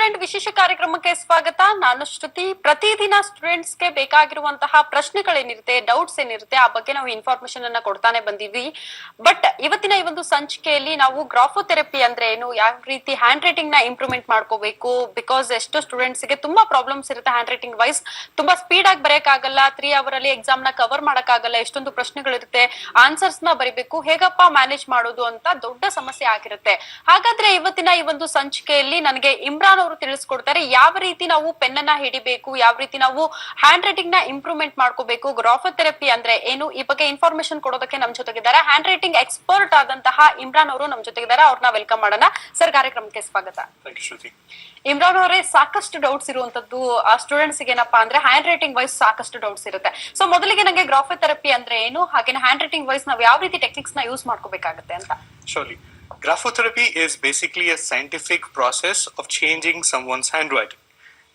Student ವಿಶೇಷ ಕಾರ್ಯಕ್ರಮಕ್ಕೆ ಸ್ವಾಗತ. ನಾನು ಶ್ರುತಿ. ಪ್ರತಿದಿನ ಸ್ಟೂಡೆಂಟ್ಸ್ ಗೆ ಬೇಕಾಗಿರುವಂತಹ ಪ್ರಶ್ನೆಗಳೇನಿರುತ್ತೆ, ಡೌಟ್ಸ್ ಏನಿರುತ್ತೆ, ಆ ಬಗ್ಗೆ ನಾವು ಇನ್ಫಾರ್ಮೇಶನ್ ಅನ್ನ ಕೊಡ್ತಾನೆ ಬಂದಿದ್ವಿ. ಬಟ್ ಇವತ್ತಿನ ಈ ಒಂದು ಸಂಚಿಕೆಯಲ್ಲಿ ನಾವು ಗ್ರಾಫೋಥೆರಪಿ ಅಂದ್ರೆ ಏನು, ಯಾವ ರೀತಿ ಹ್ಯಾಂಡ್ ರೈಟಿಂಗ್ ನ ಇಂಪ್ರೂವ್ಮೆಂಟ್ ಮಾಡ್ಕೋಬೇಕು, ಬಿಕಾಸ್ ಎಷ್ಟು ಸ್ಟೂಡೆಂಟ್ಸ್ ಗೆ ತುಂಬಾ ಪ್ರಾಬ್ಲಮ್ಸ್ ಇರುತ್ತೆ ಹ್ಯಾಂಡ್ ರೈಟಿಂಗ್ ವೈಸ್. ತುಂಬಾ ಸ್ಪೀಡ್ ಆಗಿ ಬರೆಯಕ್ಕಾಗಲ್ಲ, 3 ಅವರ್ ಅಲ್ಲಿ ಎಕ್ಸಾಮ್ ನ ಕವರ್ ಮಾಡಕ್ಕಾಗಲ್ಲ, ಎಷ್ಟೊಂದು ಪ್ರಶ್ನೆಗಳಿರುತ್ತೆ, ಆನ್ಸರ್ಸ್ ನ ಬರಿಬೇಕು, ಹೇಗಪ್ಪ ಮ್ಯಾನೇಜ್ ಮಾಡೋದು ಅಂತ ದೊಡ್ಡ ಸಮಸ್ಯೆ ಆಗಿರುತ್ತೆ. ಹಾಗಾದ್ರೆ ಇವತ್ತಿನ ಈ ಒಂದು ಸಂಚಿಕೆಯಲ್ಲಿ ನನಗೆ ಇಮ್ರಾನ್ ಅವರು ತಿಳಿಸ್ಕೊಡ್ತಾರೆ ಯಾವ ರೀತಿ ನಾವು ಪೆನ್ ಅನ್ನ ಹಿಡಿಬೇಕು, ಯಾವ ರೀತಿ ನಾವು ಹ್ಯಾಂಡ್ ರೈಟಿಂಗ್ ನ ಇಂಪ್ರೂವ್ಮೆಂಟ್ ಮಾಡ್ಕೋಬೇಕು, ಗ್ರಾಫೋಥೆರಪಿ ಅಂದ್ರೆ ಏನು, ಈ ಬಗ್ಗೆ ಇನ್ಫಾರ್ಮೇಶನ್ ಕೊಡೋದಕ್ಕೆ ನಮ್ ಜೊತೆಗಿದ್ದಾರೆ ಹ್ಯಾಂಡ್ ರೈಟಿಂಗ್ ಎಕ್ಸ್ಪರ್ಟ್ ಆದಂತಹ ಇಮ್ರಾನ್ ಅವರು ನಮ್ ಜೊತೆಗಿದ್ದಾರೆ. ಅವ್ರನ್ನ ವೆಲ್ಕಮ್ ಮಾಡೋಣ. ಸರ್, ಕಾರ್ಯಕ್ರಮಕ್ಕೆ ಸ್ವಾಗತ. ಇಮ್ರಾನ್ ಅವರೇ, ಸಾಕಷ್ಟು ಡೌಟ್ಸ್ ಇರುವಂತದ್ದು ಸ್ಟೂಡೆಂಟ್ಸ್ ಏನಪ್ಪಾ ಅಂದ್ರೆ ಹ್ಯಾಂಡ್ ರೈಟಿಂಗ್ ವೈಸ್ ಸಾಕಷ್ಟು ಡೌಟ್ಸ್ ಇರುತ್ತೆ. ಸೊ ಮೊದಲಿಗೆ ನಂಗೆ ಗ್ರಾಫೋಥೆರಪಿ ಅಂದ್ರೆ ಏನು, ಹಾಗೆ ಹ್ಯಾಂಡ್ ರೈಟಿಂಗ್ ವೈಸ್ ನಾವು ಯಾವ ರೀತಿ ಟೆಕ್ನಿಕ್ಸ್ ನ ಯೂಸ್ ಮಾಡ್ಕೋಬೇಕಾಗುತ್ತೆ ಅಂತ. Surely. Graphotherapy is basically a scientific process of changing someone's handwriting.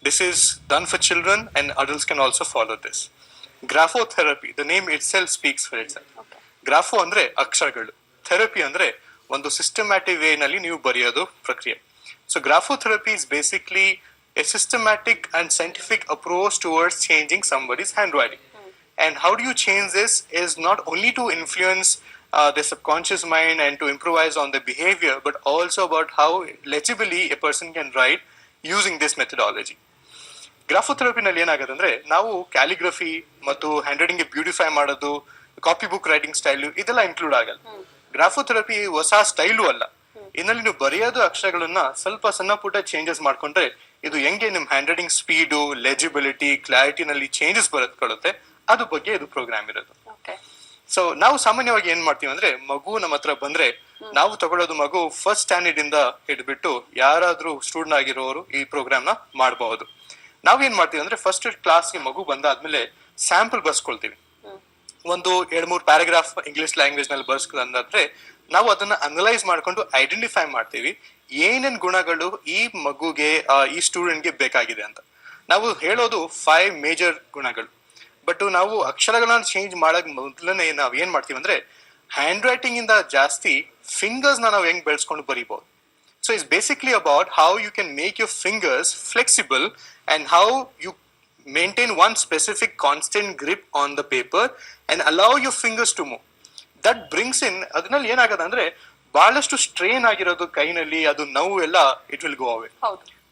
This is done for children and adults can also follow this. Graphotherapy, the name itself speaks for itself. Okay. Grapho ಅಂದ್ರೆ ಅಕ್ಷರಗಳು, therapy ಅಂದ್ರೆ ಒಂದು systematic way ನಲ್ಲಿ ನೀವು ಬರೆಯೋದು ಪ್ರಕ್ರಿಯೆ. So graphotherapy is basically a systematic and scientific approach towards changing somebody's handwriting. And how do you change this is not only to influence the subconscious mind and to improvise on the behavior, but also about how legibly a person can write using this methodology. ಗ್ರಾಫೋಥೆರಪಿ ನಲ್ಲಿ ಏನಾಗುತ್ತೆ ಅಂದ್ರೆ ನಾವು calligraphy ಮತ್ತು hand writing beautify ಮಾಡೋದು, copy book writing style ಇದೆಲ್ಲ include ಆಗಲ್ಲ. ಗ್ರಾಫೋಥೆರಪಿ ಹೊಸ style ಅಲ್ಲ. ಇದರಲ್ಲಿ ನೀವು ಬರೆಯೋದು ಅಕ್ಷರಗಳನ್ನ ಸ್ವಲ್ಪ ಸಣ್ಣ ಪುಟ್ಟ ಚೇಂಜಸ್ ಮಾಡ್ಕೊಂಡ್ರೆ ಇದು ಹೆಂಗೆ ನಿಮ್ ಹ್ಯಾಂಡ್ ರೈಟಿಂಗ್ ಸ್ಪೀಡು, ಲೆಜಿಬಿಲಿಟಿ, ಕ್ಲಾರಿಟಿನಲ್ಲಿ ಚೇಂಜಸ್ ಬರೋದ್ಕೊಳ್ಳುತ್ತೆ, ಅದ್ರ ಬಗ್ಗೆ ಇದು ಪ್ರೋಗ್ರಾಮ್ ಇರೋದು. ಸೊ ನಾವು ಸಾಮಾನ್ಯವಾಗಿ ಏನ್ ಮಾಡ್ತೀವಿ ಅಂದ್ರೆ, ಮಗು ನಮ್ಮ ಹತ್ರ ಬಂದ್ರೆ ನಾವು ತಗೊಳ್ಳೋದು ಮಗು ಫಸ್ಟ್ ಸ್ಟ್ಯಾಂಡರ್ಡ್ ಇಂದ ಹಿಡ್ಬಿಟ್ಟು ಯಾರಾದ್ರೂ ಸ್ಟೂಡೆಂಟ್ ಆಗಿರೋರು ಈ ಪ್ರೋಗ್ರಾಮ್ ನ ಮಾಡಬಹುದು. ನಾವೇನ್ ಮಾಡ್ತೀವಿ ಅಂದ್ರೆ ಫಸ್ಟ್ ಕ್ಲಾಸ್ಗೆ ಮಗು ಬಂದಾದ್ಮೇಲೆ ಸ್ಯಾಂಪಲ್ ಬರ್ಸ್ಕೊಳ್ತೀವಿ. ಒಂದು 2-3 ಪ್ಯಾರಾಗ್ರಾಫ್ ಇಂಗ್ಲಿಷ್ ಲ್ಯಾಂಗ್ವೇಜ್ ನಲ್ಲಿ ಬರ್ಸ್ಕೊಂಡ್ರೆ ನಾವು ಅದನ್ನ ಅನಲೈಸ್ ಮಾಡ್ಕೊಂಡು ಐಡೆಂಟಿಫೈ ಮಾಡ್ತೀವಿ ಏನೇನ್ ಗುಣಗಳು ಈ ಮಗುಗೆ, ಈ ಸ್ಟೂಡೆಂಟ್ಗೆ ಬೇಕಾಗಿದೆ ಅಂತ. ನಾವು ಹೇಳೋದು 5 ಮೇಜರ್ ಗುಣಗಳು. ಬಟ್ ನಾವು ಅಕ್ಷರಗಳನ್ನ ಚೇಂಜ್ ಮಾಡಕ್ ಮೊದಲನೇ ನಾವ್ ಏನ್ ಮಾಡ್ತೀವಿ ಅಂದ್ರೆ ಹ್ಯಾಂಡ್ ರೈಟಿಂಗ್ ಇಂದ ಜಾಸ್ತಿ ಫಿಂಗರ್ಸ್ ನಾವು ಹೆಂಗ್ ಬೆಳೆಸ್ಕೊಂಡು ಬರೀಬಹುದು. So it's basically about how you can make your fingers flexible and how you maintain one specific constant grip on the paper and allow your fingers to move. That brings in, ಅದ್ರಲ್ಲಿ ಏನಾಗತ್ತೆ ಅಂದ್ರೆ ಬಹಳಷ್ಟು strain ಆಗಿರೋದು ಕೈನಲ್ಲಿ, ಅದು ನೋವು ಎಲ್ಲ it will go away.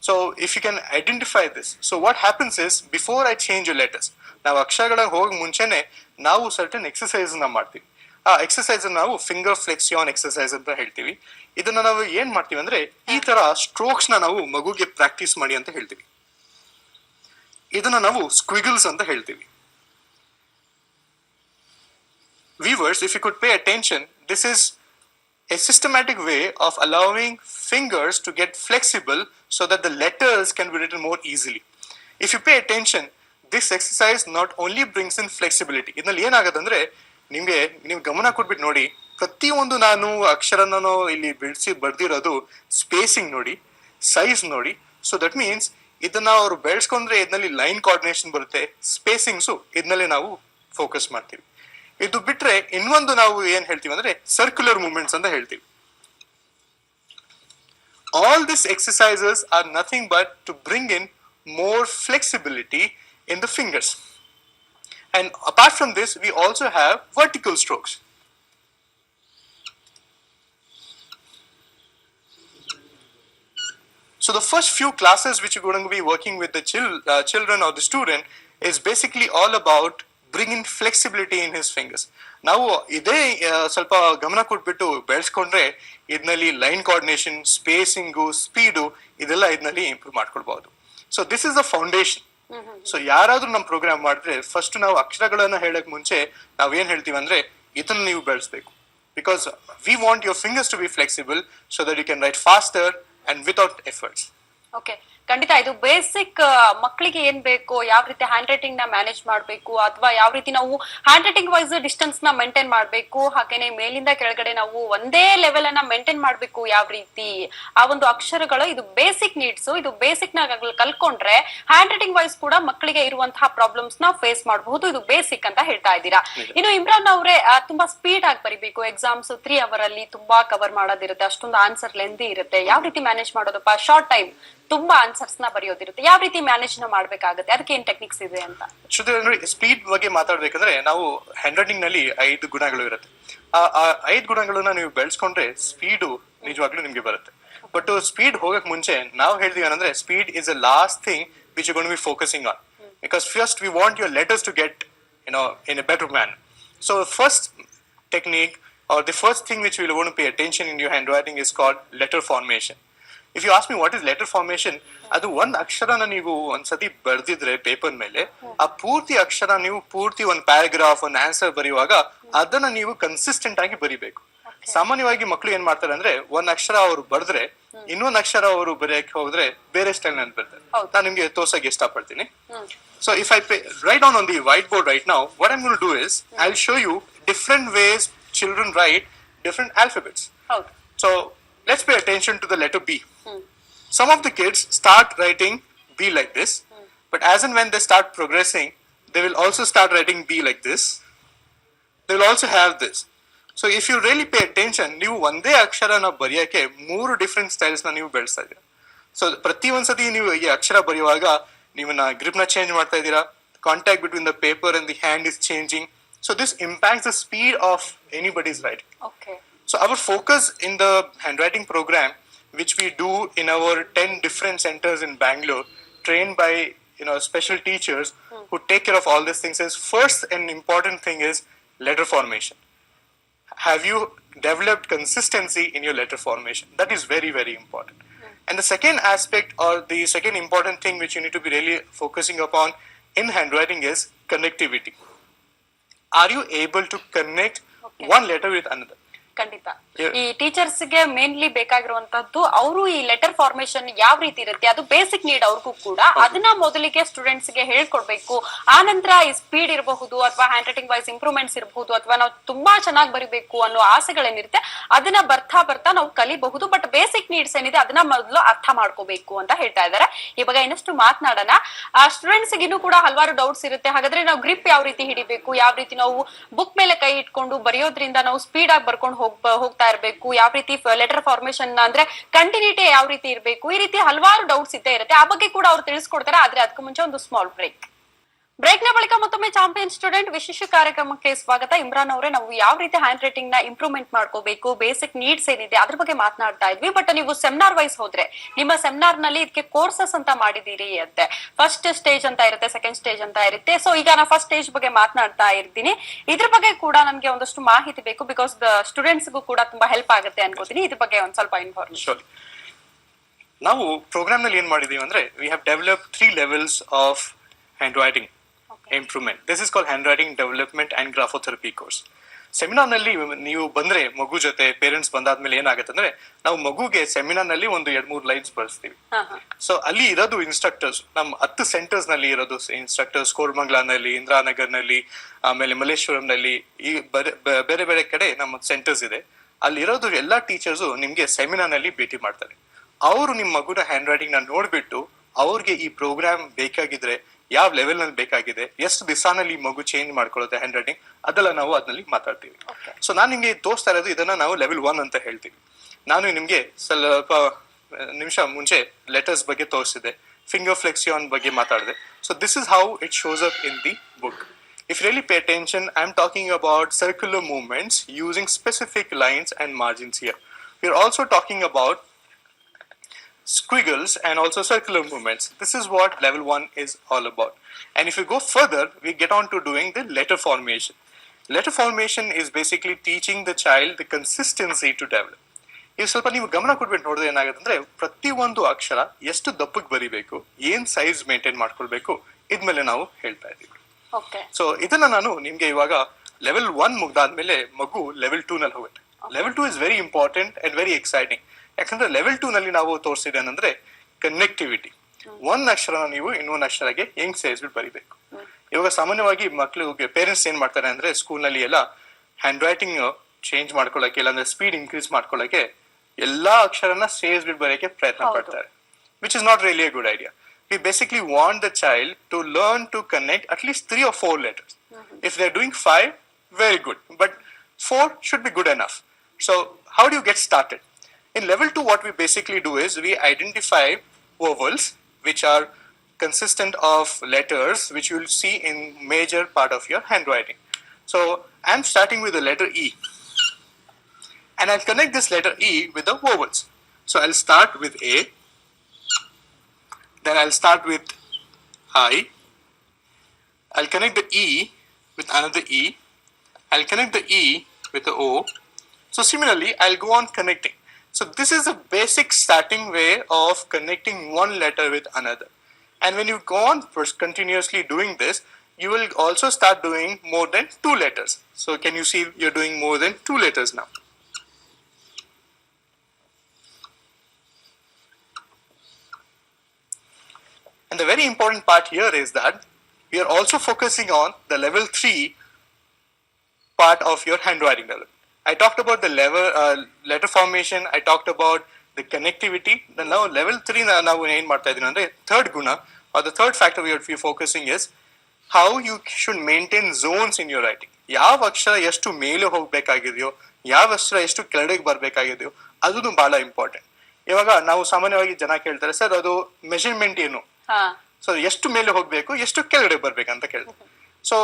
So if you can identify this, so what happens is before I change your letters, ನಾವು ಅಕ್ಷರಗಳ ಹೋಗಿ ಮುಂಚೆನೆ ನಾವು ಸರ್ಟನ್ ಎಕ್ಸರ್ಸೈಸ್ ನ ಮಾಡ್ತೀವಿ. ಆ ಎಕ್ಸರ್ಸೈಸ್ ನಾವು ಫಿಂಗರ್ ಫ್ಲೆಕ್ಸಿಯಾನ್ ಎಕ್ಸರ್ಸೈಸ್ ಅಂತ ಹೇಳ್ತೀವಿ. ಇದನ್ನ ನಾವು ಏನ್ ಮಾಡ್ತೀವಿ ಅಂದ್ರೆ ಈ ತರ ಸ್ಟ್ರೋಕ್ಸ್ ನ ನಾವು ಮಗುಗೆ ಪ್ರಾಕ್ಟೀಸ್ ಮಾಡಿ ಅಂತ ಹೇಳ್ತೀವಿ. ಇದನ್ನ ನಾವು ಸ್ಕ್ವಿಗಲ್ಸ್ ಅಂತ ಹೇಳ್ತೀವಿ. Viewers, if you could pay attention, this is a systematic way of allowing fingers to get flexible so that the letters can be written more easily. If you pay attention, this exercise not only brings in flexibility. ಇದರಲ್ಲಿ ಏನಾಗುತ್ತೆ ಅಂದ್ರೆ ನೀವು ಗಮನ ಕೊಟ್ಬಿಟ್ಟು ನೋಡಿ, ಪ್ರತಿಯೊಂದು ನಾನು ಅಕ್ಷರನ ಇಲ್ಲಿ ಬಿಡಿಸಿ ಬರ್ದಿರೋದು ಸ್ಪೇಸಿಂಗ್ ನೋಡಿ, ಸೈಜ್ ನೋಡಿ. ಸೊ ದಟ್ ಮೀನ್ಸ್ ಇದನ್ನ ಅವರು ಬೆಳೆಸ್ಕೊಂಡ್ರೆ ಇದರಲ್ಲಿ ಲೈನ್ ಕೋಆರ್ಡಿನೇಷನ್ ಬರುತ್ತೆ, ಸ್ಪೇಸಿಂಗ್ಸು ಇದನ್ನಲ್ಲಿ ನಾವು ಫೋಕಸ್ ಮಾಡ್ತೀವಿ. ಇದು ಬಿಟ್ರೆ ಇನ್ನೊಂದು ನಾವು ಏನ್ ಹೇಳ್ತೀವಿ ಅಂದ್ರೆ ಸರ್ಕ್ಯುಲರ್ ಮೂವ್ಮೆಂಟ್ಸ್ ಅಂತ ಹೇಳ್ತೀವಿ. All these exercises are nothing but to bring in more flexibility in the fingers. And apart from this, we also have vertical strokes. So the first few classes which you're going to be working with the children or the student is basically all about bringing flexibility in his fingers. ನಾವು ಇದೇ ಸ್ವಲ್ಪ ಗಮನ ಕೊಟ್ಬಿಟ್ಟು ಬೆಳೆಸ್ಕೊಂಡ್ರೆ ಇದರಲ್ಲಿ line coordination, spacing, speed ಇದೆಲ್ಲ ಇದರಲ್ಲಿ improve ಮಾಡ್ಕೊಳ್ಬಹುದು. So this is the foundation. So ಯಾರಾದ್ರೂ ನಮ್ ಪ್ರೋಗ್ರಾಮ್ ಮಾಡಿದ್ರೆ ಫಸ್ಟ್ ನಾವು ಅಕ್ಷರಗಳನ್ನ ಹೇಳಕ್ ಮುಂಚೆ ನಾವ್ ಏನ್ ಹೇಳ್ತೀವಿ ಅಂದ್ರೆ ಇದನ್ನ ನೀವು ಬೆಳೆಸ್ಬೇಕು. Because we want your fingers to be flexible so that you can write faster and without efforts. Okay, ಖಂಡಿತ ಇದು ಬೇಸಿಕ್. ಮಕ್ಕಳಿಗೆ ಏನ್ ಬೇಕು, ಯಾವ ರೀತಿ ಹ್ಯಾಂಡ್ ರೈಟಿಂಗ್ ನ ಮ್ಯಾನೇಜ್ ಮಾಡ್ಬೇಕು, ಅಥವಾ ಯಾವ ರೀತಿ ನಾವು ಹ್ಯಾಂಡ್ ರೈಟಿಂಗ್ ವೈಸ್ ಡಿಸ್ಟೆನ್ಸ್ ನ ಮೇಂಟೈನ್ ಮಾಡ್ಬೇಕು, ಹಾಗೇನೆ ಮೇಲಿಂದ ಕೆಳಗಡೆ ನಾವು ಒಂದೇ ಲೆವೆಲ್ ಅನ್ನ ಮೇಂಟೈನ್ ಮಾಡ್ಬೇಕು, ಯಾವ ರೀತಿ ಆ ಒಂದು ಅಕ್ಷರಗಳು, ಇದು ಬೇಸಿಕ್ ನೀಡ್ಸ್. ಇದು ಬೇಸಿಕ್ ನ ಕಲ್ಕೊಂಡ್ರೆ ಹ್ಯಾಂಡ್ ರೈಟಿಂಗ್ ವೈಸ್ ಕೂಡ ಮಕ್ಕಳಿಗೆ ಇರುವಂತಹ ಪ್ರಾಬ್ಲಮ್ಸ್ ನ ಫೇಸ್ ಮಾಡಬಹುದು. ಇದು ಬೇಸಿಕ್ ಅಂತ ಹೇಳ್ತಾ ಇದ್ದೀರಾ. ಇನ್ನು ಇಮ್ರಾನ್ ಅವರೇ, ತುಂಬಾ ಸ್ಪೀಡ್ ಆಗಿ ಬರಿಬೇಕು, ಎಕ್ಸಾಮ್ಸ್ 3 ಅವರ್ ಅಲ್ಲಿ ತುಂಬಾ ಕವರ್ ಮಾಡೋದಿರುತ್ತೆ, ಅಷ್ಟೊಂದು ಆನ್ಸರ್ ಲೆಂದಿ ಇರುತ್ತೆ, ಯಾವ ರೀತಿ ಮ್ಯಾನೇಜ್ ಮಾಡೋದಪ್ಪ? ಶಾರ್ಟ್ ಟೈಮ್ ತುಂಬಾ ಆನ್ಸರ್ಸ್ ನ ಬರೆಯೋದಿರುತ್ತೆ. ಯಾವ ರೀತಿ ಮ್ಯಾನೇಜ್ ನ ಮಾಡ್ಬೇಕಾಗುತ್ತೆ, ಅದಕ್ಕೆ ಏನ್ ಟೆಕ್ನಿಕ್ಸ್ ಇದೆ ಅಂತ? ಸ್ಪೀಡ್ ಬಗ್ಗೆ ಮಾತಾಡ್ಬೇಕಂದ್ರೆ ನಾವು ಹ್ಯಾಂಡ್ ರೈಟಿಂಗ್ ನಲ್ಲಿ 5 ಗುಣಗಳು ಇರುತ್ತೆ. ಆ 5 ಗುಣಗಳನ್ನ ನೀವು ಬೆಳೆಸ್ಕೊಂಡ್ರೆ ಸ್ಪೀಡು ನಿಜವಾಗ್ಲೂ ನಿಮ್ಗೆ ಬರುತ್ತೆ. ಬಟ್ ಸ್ಪೀಡ್ ಹೋಗಕ್ ಮುಂಚೆ ನಾವು ಹೇಳ್ತೀವಿ ಏನಂದ್ರೆ speed is a last thing which you gonna be focusing on, because first we want your letters to get in a better manner. So first technique or the first thing which we will want to pay attention in your handwriting is called letter formation. If you ask me what is letter formation, ಅದು ಒಂದ್ ಅಕ್ಷರನ ನೀವು ಒಂದ್ಸತಿ ಬರ್ದಿದ್ರೆ paper ಮೇಲೆ, ಆ ಪೂರ್ತಿ ಅಕ್ಷರ ನೀವು ಪೂರ್ತಿ ಒಂದ್ ಪ್ಯಾರಾಗ್ರಾಫ್ ಒಂದ್ ಆನ್ಸರ್ ಬರೆಯುವಾಗ ಅದನ್ನ ನೀವು ಕನ್ಸಿಸ್ಟೆಂಟ್ ಆಗಿ ಬರಿಬೇಕು. ಸಾಮಾನ್ಯವಾಗಿ ಮಕ್ಕಳು ಏನ್ ಮಾಡ್ತಾರೆ ಅಂದ್ರೆ ಒಂದ್ ಅಕ್ಷರ ಅವರು ಬರ್ದ್ರೆ ಇನ್ನೊಂದ್ ಅಕ್ಷರ ಅವರು ಬರೆಯಕ್ಕೆ ಹೋದ್ರೆ ಬೇರೆ ಸ್ಟೈಲ್ ನಲ್ಲಿ ಬರ್ತಾರೆ. ನಾನು ನಿಮ್ಗೆ ತೋರ್ಸಕ್ಕೆ ಇಷ್ಟಪಡ್ತೀನಿ. So if I write down on the whiteboard right now, what I'm going to do is I'll show you different ways children write different alphabets. So let's pay attention to the letter B. Some of the kids start writing B like this, but as and when they start progressing, they will also start writing B like this. They will also have this. So if you really pay attention, ನೀವು ಒಂದೇ ಅಕ್ಷರನ ಬರೆಯಕ್ಕೆ 3 different styles ನ ನೀವು ಬೆಳೆಸ್ತಾ ಇದ್ದೀರಾ. So ಪ್ರತಿ ಒಂದ್ಸತಿ ನೀವು ಈ ಅಕ್ಷರ ಬರೆಯುವಾಗ ನೀವನ್ನ ಗ್ರಿಪ್ ನ ಚೇಂಜ್ ಮಾಡ್ತಾ ಇದ್ದೀರಾ. Contact between the paper and the hand is changing. So this impacts the speed of anybody's writing. So our focus in the handwriting program, which we do in our 10 different centers in Bangalore, trained by special teachers who take care of all these things, is first and important thing is letter formation. Have you developed consistency in your letter formation? That is very, very important. And the second aspect or the second important thing which you need to be really focusing upon in handwriting is connectivity. Are you able to connect one letter with another? ಖಂಡಿತ ಈ teachers ಗೆ mainly ಬೇಕಾಗಿರುವಂತದ್ದು ಅವರು ಈ letter formation ಯಾವ ರೀತಿ ಇರುತ್ತೆ, ಅದು basic need ಅವ್ರಿಗೂ ಕೂಡ. ಅದನ್ನ ಮೊದಲಿಗೆ ಸ್ಟೂಡೆಂಟ್ಸ್ ಗೆ ಹೇಳ್ಕೊಡ್ಬೇಕು. ಆ ನಂತರ ಈ ಸ್ಪೀಡ್ ಇರಬಹುದು ಅಥವಾ ಹ್ಯಾಂಡ್ ರೈಟಿಂಗ್ ವೈಸ್ ಇಂಪ್ರೂವ್ಮೆಂಟ್ಸ್ ಇರಬಹುದು ಅಥವಾ ನಾವು ತುಂಬಾ ಚೆನ್ನಾಗಿ ಬರಿಬೇಕು ಅನ್ನೋ ಆಸೆಗಳೇನಿರುತ್ತೆ ಅದನ್ನ ಬರ್ತಾ ಬರ್ತಾ ನಾವು ಕಲಿಬಹುದು. ಬಟ್ ಬೇಸಿಕ್ ನೀಡ್ಸ್ ಏನಿದೆ ಅದನ್ನ ಮೊದಲು ಅರ್ಥ ಮಾಡ್ಕೋಬೇಕು ಅಂತ ಹೇಳ್ತಾ ಇದ್ದಾರೆ. ಇವಾಗ ಇನ್ನಷ್ಟು ಮಾತನಾಡೋಣ. ಸ್ಟೂಡೆಂಟ್ಸ್ ಗಿನ್ನೂ ಕೂಡ ಹಲವಾರು ಡೌಟ್ಸ್ ಇರುತ್ತೆ. ಹಾಗಾದ್ರೆ ನಾವು ಗ್ರಿಪ್ ಯಾವ ರೀತಿ ಹಿಡಿಬೇಕು, ಯಾವ ರೀತಿ ನಾವು ಬುಕ್ ಮೇಲೆ ಕೈ ಇಟ್ಕೊಂಡು ಬರೆಯೋದ್ರಿಂದ ನಾವು ಸ್ಪೀಡ್ ಆಗಿ ಬರ್ಕೊಂಡು ಹೋಗ್ತಾ ಇರಬೇಕು, ಯಾವ ರೀತಿ ಲೆಟರ್ ಫಾರ್ಮೇಶನ್ ಅಂದ್ರೆ ಕಂಟಿನ್ಯೂಟಿ ಯಾವ ರೀತಿ ಇರಬೇಕು, ಈ ರೀತಿ ಹಲವಾರು ಡೌಟ್ಸ್ ಇದ್ದೇ ಇರುತ್ತೆ. ಆ ಬಗ್ಗೆ ಕೂಡ ಅವ್ರು ತಿಳಿಸ್ಕೊಡ್ತಾರೆ. ಆದ್ರೆ ಅದಕ್ಕೂ ಮುಂಚೆ ಒಂದು ಸ್ಮಾಲ್ ಬ್ರೇಕ್ ನ ಬಳಿಕ ಮತ್ತೊಮ್ಮೆ ಚಾಂಪಿಯನ್ ಸ್ಟೂಡೆಂಟ್ ವಿಶೇಷ ಕಾರ್ಯಕ್ರಮಕ್ಕೆ ಸ್ವಾಗತ. ಇಮ್ರಾನ್ ಅವರೇ, ನಾವು ಯಾವ ರೀತಿ ಹ್ಯಾಂಡ್ ರೈಟಿಂಗ್ ನ ಇಂಪ್ರೂವ್ಮೆಂಟ್ ಮಾಡ್ಕೋಬೇಕು, ಬೇಸಿಕ್ ನೀಡ್ಸ್ ಏನಿದೆ ಅದ್ರ ಬಗ್ಗೆ ಮಾತನಾಡ್ತಾ ಇದ್ವಿ. ಬಟ್ ನೀವು ಸೆಮಿನಾರ್ ವೈಸ್ ಹೋದ್ರೆ ನಿಮ್ಮ ಸೆಮಿನಾರ್ ನಲ್ಲಿ ಇದಕ್ಕೆ ಕೋರ್ಸಸ್ ಅಂತ ಮಾಡಿದೀರಿ ಅಂತೆ. ಫಸ್ಟ್ ಸ್ಟೇಜ್ ಅಂತ ಇರುತ್ತೆ, ಸೆಕೆಂಡ್ ಸ್ಟೇಜ್ ಅಂತ ಇರುತ್ತೆ. ಸೊ ಈಗ ನಾನು ಫಸ್ಟ್ ಸ್ಟೇಜ್ ಬಗ್ಗೆ ಮಾತನಾಡ್ತಾ ಇರ್ತೀನಿ. ಇದ್ರ ಬಗ್ಗೆ ಕೂಡ ನಮ್ಗೆ ಒಂದಷ್ಟು ಮಾಹಿತಿ ಬೇಕು, ಬಿಕಾಸ್ ಸ್ಟೂಡೆಂಟ್ಸ್ ಗೂ ಕೂಡ ತುಂಬಾ ಹೆಲ್ಪ್ ಆಗುತ್ತೆ ಅನ್ಕೋತೀನಿ. ಇದ್ರ ಬಗ್ಗೆ ಒಂದ್ ಸ್ವಲ್ಪ ಇನ್ಫಾರ್ಮೇಶನ್. ನಾವು ಪ್ರೋಗ್ರಾಮ್ ನಲ್ಲಿ ಏನ್ ಮಾಡಿದೀವಿ ಅಂದ್ರೆ we have develop 3 levels of hand writing improvement. This is called handwriting development and graphotherapy course. Seminar ನಲ್ಲಿ ನೀವು ಬಂದ್ರೆ ಮಗು ಜೊತೆ ಪೇರೆಂಟ್ಸ್ ಬಂದಾದ್ಮೇಲೆ ಏನಾಗುತ್ತೆ ಅಂದ್ರೆ ನಾವು ಮಗುಗೆ ಸೆಮಿನಾರ್ ನಲ್ಲಿ ಒಂದು 2-3 ಲೈನ್ಸ್ ಬಳಸ್ತೀವಿ. ಸೊ ಅಲ್ಲಿ ಇರೋದು ಇನ್ಸ್ಟ್ರಕ್ಟರ್ಸ್, ನಮ್ಮ 10 ಸೆಂಟರ್ಸ್ ನಲ್ಲಿ ಇರೋದು ಇನ್ಸ್ಟ್ರಕ್ಟರ್ಸ್ ಕೋರ್ಮಂಗ್ಲಾನಲ್ಲಿ, ಇಂದ್ರಾನಗರ್ ನಲ್ಲಿ, ಆಮೇಲೆ ಮಲ್ಲೇಶ್ವರಂ ನಲ್ಲಿ, ಈ ಬೇರೆ ಬೇರೆ ಕಡೆ ನಮ್ಮ ಸೆಂಟರ್ಸ್ ಇದೆ. ಅಲ್ಲಿ ಇರೋದು ಎಲ್ಲಾ ಟೀಚರ್ಸ್ ನಿಮ್ಗೆ ಸೆಮಿನಾರ್ ನಲ್ಲಿ ಭೇಟಿ ಮಾಡ್ತಾರೆ. ಅವರು ನಿಮ್ಮ ಮಗುನ ಹ್ಯಾಂಡ್ ರೈಟಿಂಗ್ ನ ನೋಡ್ಬಿಟ್ಟು ಅವ್ರಿಗೆ ಈ ಪ್ರೋಗ್ರಾಮ್ ಬೇಕಾಗಿದ್ರೆ ಯಾವ ಲೆವೆಲ್ ನಲ್ಲಿ ಬೇಕಾಗಿದೆ, ಎಷ್ಟು ದಿವಸನಲ್ಲಿ ಮಗು ಚೇಂಜ್ ಮಾಡ್ಕೊಳ್ಳುತ್ತೆ ಹ್ಯಾಂಡ್ ರೈಟಿಂಗ್, ಅದೆಲ್ಲ ನಾವು ಅದ್ರಲ್ಲಿ ಮಾತಾಡ್ತೀವಿ. ಸೊ ನಾನು ನಿಮ್ಗೆ ತೋರಿಸ್ತಾ ಇರೋದು ಇದನ್ನ ನಾವು ಲೆವೆಲ್ 1 ಅಂತ ಹೇಳ್ತೀವಿ. ನಾನು ನಿಮ್ಗೆ ಸ್ವಲ್ಪ ನಿಮಿಷ ಮುಂಚೆ ಲೆಟರ್ಸ್ ಬಗ್ಗೆ ತೋರಿಸಿದೆ, ಫಿಂಗರ್ ಫ್ಲೆಕ್ಸಿಯಾನ್ ಬಗ್ಗೆ ಮಾತಾಡಿದೆ. So this is how it shows up in the book. If you really pay attention, I'm talking about circular movements using specific lines and margins here. We're also talking about squiggles and also circular movements. This is what level 1 is all about. And if you go further, we get on to doing the letter formation. Letter formation is basically teaching the child the consistency to develop. ಈಗ ಸ್ವಲ್ಪ ನೀವು ಗಮನ ಕೊಟ್ಬಿಟ್ಟು ನೋಡಿದ್ರೆ ಏನಾಗುತ್ತೆ ಅಂದ್ರೆ ಪ್ರತಿ ಒಂದು ಅಕ್ಷರ ಎಷ್ಟು ದಪ್ಪಕ್ಕೆ ಬರಿಬೇಕು, ಏನ್ ಸೈಜ್ ಮೇಂಟೈನ್ ಮಾಡ್ಕೊಳ್ಬೇಕು, ಇದ್ಮೇಲೆ ನಾವು ಹೇಳ್ತಾ ಇದೀವಿ. ಸೊ ಇದನ್ನ ನಾನು ನಿಮ್ಗೆ ಇವಾಗ ಲೆವೆಲ್ 1 ಮುಗ್ದಾದ್ಮೇಲೆ ಮಗು ಲೆವೆಲ್ 2 ನಲ್ಲಿ ಹೋಗುತ್ತೆ. Level 2 is very important and very exciting. ಯಾಕಂದ್ರೆ ಲೆವೆಲ್ 2 ನಲ್ಲಿ ನಾವು ತೋರಿಸಿದೇನಂದ್ರೆ ಕನೆಕ್ಟಿವಿಟಿ. ಒಂದ್ ಅಕ್ಷರ ನೀವು ಇನ್ನೊಂದ್ ಅಕ್ಷರಗೆ ಹೆಂಗ್ ಸೇರಿಸ್ಬಿಟ್ಟು ಬರಿಬೇಕು. ಇವಾಗ ಸಾಮಾನ್ಯವಾಗಿ ಮಕ್ಳಿಗೆ ಪೇರೆಂಟ್ಸ್ ಏನ್ ಮಾಡ್ತಾರೆ ಅಂದ್ರೆ ಸ್ಕೂಲ್ ನಲ್ಲಿ ಎಲ್ಲ ಹ್ಯಾಂಡ್ ರೈಟಿಂಗ್ ಚೇಂಜ್ ಮಾಡ್ಕೊಳ್ಳಕ್ಕೆ, ಇಲ್ಲಾಂದ್ರೆ ಸ್ಪೀಡ್ ಇನ್ಕ್ರೀಸ್ ಮಾಡ್ಕೊಳ್ಳಕ್ಕೆ ಎಲ್ಲಾ ಅಕ್ಷರನ ಸೇರಿಸ್ಬಿಟ್ಟು ಬರೆಯಕ್ಕೆ ಪ್ರಯತ್ನ ಪಡ್ತಾರೆ, which is not really a good idea. We basically want the child to learn to connect at least 3 or 4 letters. If they're doing 5, very good, but 4 should be good enough. So how do you get started? In level 2, what we basically do is we identify vowels, which are consistent of letters, which you will see in major part of your handwriting. So I'm starting with the letter E, and I'll connect this letter E with the vowels. So I'll start with A, then I'll start with I, I'll connect the E with another E, I'll connect the E with the O. So similarly, I'll go on connecting. So this is a basic starting way of connecting one letter with another. And when you go on continuously doing this, you will also start doing more than 2 letters. So can you see you're doing more than 2 letters now? And the very important part here is that we are also focusing on the level 3 part of your handwriting development. I talked about the letter formation, I talked about the connectivity. Then now level 3 ನಾವು ಏನು ಮಾಡ್ತಾ ಇದೀನಿ ಅಂದ್ರೆ third guna or the third factor we are focusing is how you should maintain zones in your writing. ಯಾವ ಅಕ್ಷರ ಎಷ್ಟು ಮೇಲೆ ಹೋಗಬೇಕಾಗಿದೆಯೋ, ಯಾವ ಅಕ್ಷರ ಎಷ್ಟು ಕೆಳಗೆ ಬರಬೇಕಾಗಿದೆಯೋ ಅದು ಬಹಳ ಇಂಪಾರ್ಟೆಂಟ್. ಇವಾಗ ನಾವು ಸಾಮಾನ್ಯವಾಗಿ ಜನ ಕೇಳ್ತಾರೆ, ಸರ್ ಅದು ಮೆಷರ್ಮೆಂಟ್ ಏನು, ಸೊ ಎಷ್ಟು ಮೇಲೆ ಹೋಗ್ಬೇಕು ಎಷ್ಟು ಕೆಳಗಡೆ ಬರ್ಬೇಕಂತ ಕೇಳ್ತಾರೆ. ಸೊ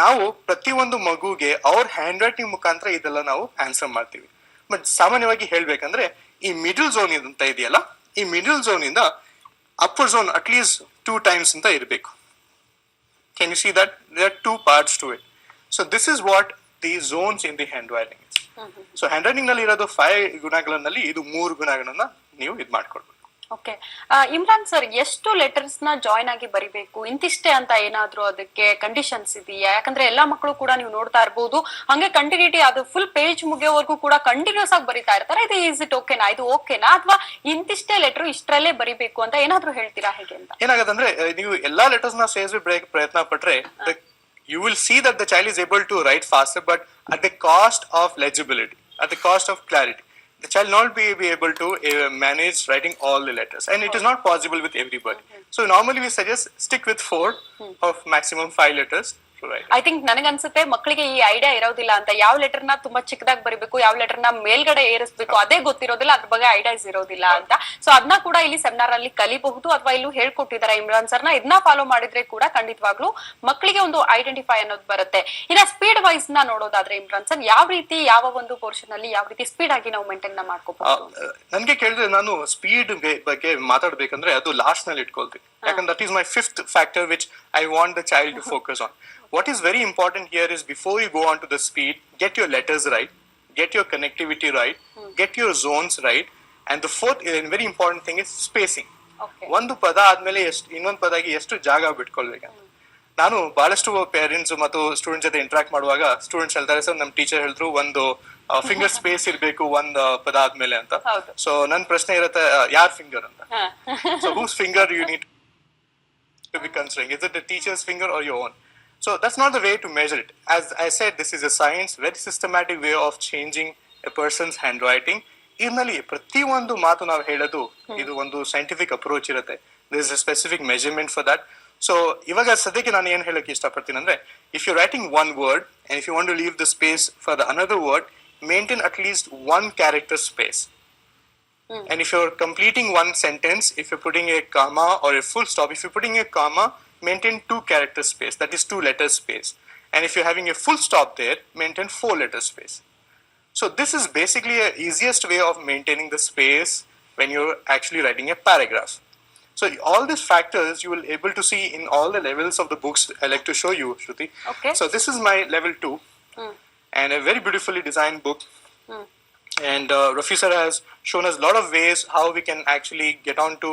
ನಾವು ಪ್ರತಿಯೊಂದು ಮಗುಗೆ ಅವ್ರ ಹ್ಯಾಂಡ್ ರೈಟಿಂಗ್ ಮುಖಾಂತರ ಇದೆಲ್ಲ ನಾವು ಆನ್ಸರ್ ಮಾಡ್ತೀವಿ. ಬಟ್ ಸಾಮಾನ್ಯವಾಗಿ ಹೇಳ್ಬೇಕಂದ್ರೆ ಈ ಮಿಡಲ್ ಝೋನ್ ಅಂತ ಇದೆಯಲ್ಲ, ಈ ಮಿಡಲ್ ಝೋನ್ ಇಂದ ಅಪ್ಪರ್ ಝೋನ್ ಅಟ್ಲೀಸ್ಟ್ 2 times ಅಂತ ಇರಬೇಕು. Can you see that there are 2 parts to it? So this is what the zones in the handwriting is. So handwriting ನಲ್ಲಿ ಇರೋದು 5 ಗುಣಗಳಲ್ಲಿ ಇದು 3 ಗುಣಗಳನ್ನ ನೀವು ಇದು ಮಾಡ್ಕೊಳ್ಬೇಕು. ಓಕೆ, ಇಮ್ರಾನ್ ಸರ್, ಎಷ್ಟು ಲೆಟರ್ಸ್ ನ ಜಾಯಿನ್ ಆಗಿ ಬರಿಬೇಕು, ಇಂತಿಷ್ಟೇ ಅಂತ ಏನಾದ್ರು ಅದಕ್ಕೆ ಕಂಡೀಷನ್ಸ್ ಇದೆಯಾ? ಯಾಕಂದ್ರೆ ಎಲ್ಲಾ ಮಕ್ಕಳು ಕೂಡ ನೀವು ನೋಡ್ತಾ ಇರಬಹುದು ಹಂಗೆ ಕಂಟಿನ್ಯೂಟಿ ಅದು ಫುಲ್ ಪೇಜ್ ಮುಗಿಯೋವರೆಗೂ ಕೂಡ ಕಂಟಿನ್ಯೂಸ್ ಆಗಿ ಬರಿತಾ ಇರ್ತಾರೆ. ಇದು ಈಸ್ ಇಟ್ ಓಕೆನಾ, ಇದು ಓಕೆನಾ, ಅಥವಾ ಇಂತಿಷ್ಟೇ ಲೆಟರ್ ಇಷ್ಟರಲ್ಲೇ ಬರಿಬೇಕು ಅಂತ ಏನಾದ್ರು ಹೇಳ್ತೀರಾ ಹೇಗೆ ಅಂತ? ಏನಾಗತ್ತಂದ್ರೆ ನೀವು ಎಲ್ಲಾ ಲೆಟರ್ಸ್ ನ ಸೇರಿಸಿ ಪ್ರಯತ್ನ ಪಟ್ರೆ you will see that the child is able to write faster, but at the cost of legibility, at the cost of clarity. The child not be able to manage writing all the letters, and it is not possible with everybody. So normally we suggest stick with 4 of maximum 5 letters to write. I think ನನಗನ್ಸುತ್ತೆ ಮಕ್ಕಳಿಗೆ ಈ idea ಇರೋದಿಲ್ಲ ಅಂತ, ಯಾವ letter ನ ತುಂಬಾ ಚಿಕ್ಕದಾಗಿ ಬರಿಬೇಕು, ಯಾವ ಲೆಟರ್ ನ ಮೇಲ್ಗಡೆ ಏರಿಸಬೇಕು ಅದೇ ಗೊತ್ತಿರೋದಿಲ್ಲ, ಅದ್ರ ಬಗ್ಗೆ ಐಡಿಯಾಸ್ ಇರೋದಿಲ್ಲ ಅಂತ. ಸೊ ಅದನ್ನ ಕೂಡ ಇಲ್ಲಿ ಸೆಮಿನಾರ್ ಅಲ್ಲಿ ಕಲಿಬಹುದು, ಅಥವಾ ಇಲ್ಲೂ ಹೇಳ್ಕೊಟ್ಟಿದ್ದಾರೆ ಇಮ್ರಾನ್ ಸರ್ ನ. ಇದನ್ನ ಫಾಲೋ ಮಾಡಿದ್ರೆ ಕೂಡ ಖಂಡಿತವಾಗ್ಲೂ ಮಕ್ಕಳಿಗೆ ಒಂದು ಐಡೆಂಟಿಫೈ ಅನ್ನೋದು ಬರುತ್ತೆ. ಇನ್ನ ಸ್ಪೀಡ್ ವೈಸ್ ನ ನೋಡೋದಾದ್ರೆ ಇಮ್ರಾನ್ ಸರ್, ಯಾವ ರೀತಿ ಯಾವ ಒಂದು ಪೋರ್ಷನ್ ಅಲ್ಲಿ ಯಾವ ರೀತಿ ಸ್ಪೀಡ್ ಆಗಿ ನಾವು ಮೇಂಟೈನ್ ಮಾಡ್ಕೋಬಹುದು? ನನ್ಗೆ ಕೇಳಿದ್ರೆ ನಾನು ಸ್ಪೀಡ್ ಬಗ್ಗೆ ಮಾತಾಡ್ಬೇಕಂದ್ರೆ ಅದು ಲಾಸ್ಟ್ ನಲ್ಲಿ ಇಟ್ಕೊಳ್ತೀನಿ. ಯಾಕಂದ್ರೆ that is my 5th factor which I want the child to focus on. What is very important here is before you go on to the speed, get your letters right, get your connectivity right, get your zones right, and the 4th very important thing is spacing. ಒಂದು ಪದ ಆದ್ಮೇಲೆ ಇನ್ನೊಂದು ಪದಗೆ ಎಷ್ಟು ಜಾಗ ಬಿಟ್ಕೊಳ್ಬೇಕಂತ. ನಾನು ಬಹಳಷ್ಟು parents ಮತ್ತು students ಜೊತೆ ಇಂಟ್ರಾಕ್ಟ್ ಮಾಡುವಾಗ ಸ್ಟೂಡೆಂಟ್ಸ್ ಹೇಳ್ತಾರೆ, ಸರ್ ನಮ್ಮ ಟೀಚರ್ ಹೇಳಿದ್ರು ಒಂದು ಫಿಂಗರ್ ಸ್ಪೇಸ್ ಇರಬೇಕು ಒಂದು ಪದ ಆದ್ಮೇಲೆ ಅಂತ. ಸೊ ನನ್ನ ಪ್ರಶ್ನೆ ಇರುತ್ತೆ, ಯಾರ್ ಫಿಂಗರ್ ಅಂತ. So whose finger you need to be considering? Is it the teacher's finger or your own? So that's not the way to measure it. As I said, this is a science, very systematic way of changing a person's handwriting. ಇದರಲ್ಲಿ ಪ್ರತಿಯೊಂದು ಮಾತು ನಾವು ಹೇಳೋದು ಇದು ಒಂದು scientific approach ಇರುತ್ತೆ. there is a specific measurement for that. So ಇವಾಗ ಸದ್ಯಕ್ಕೆ ನಾನು ಏನು ಹೇಳಕ್ಕೆ ಇಷ್ಟಪಡ್ತೀನಿ ಅಂದ್ರೆ, if you're writing one word and if you want to leave the space for the another word, maintain at least 1 character space. And if you're completing one sentence, if you're putting a comma or a full stop, if you're putting a comma, maintain 2 character space, that is 2 letter space. And if you're having a full stop there, maintain 4 letter space. So this is basically the easiest way of maintaining the space when you're actually writing a paragraph. So all these factors you will able to see in all the levels of the books I like to show you, Shruti. Okay. So this is my level 2 and a very beautifully designed book. And Rafi Sir has shown us a lot of ways how we can actually get on to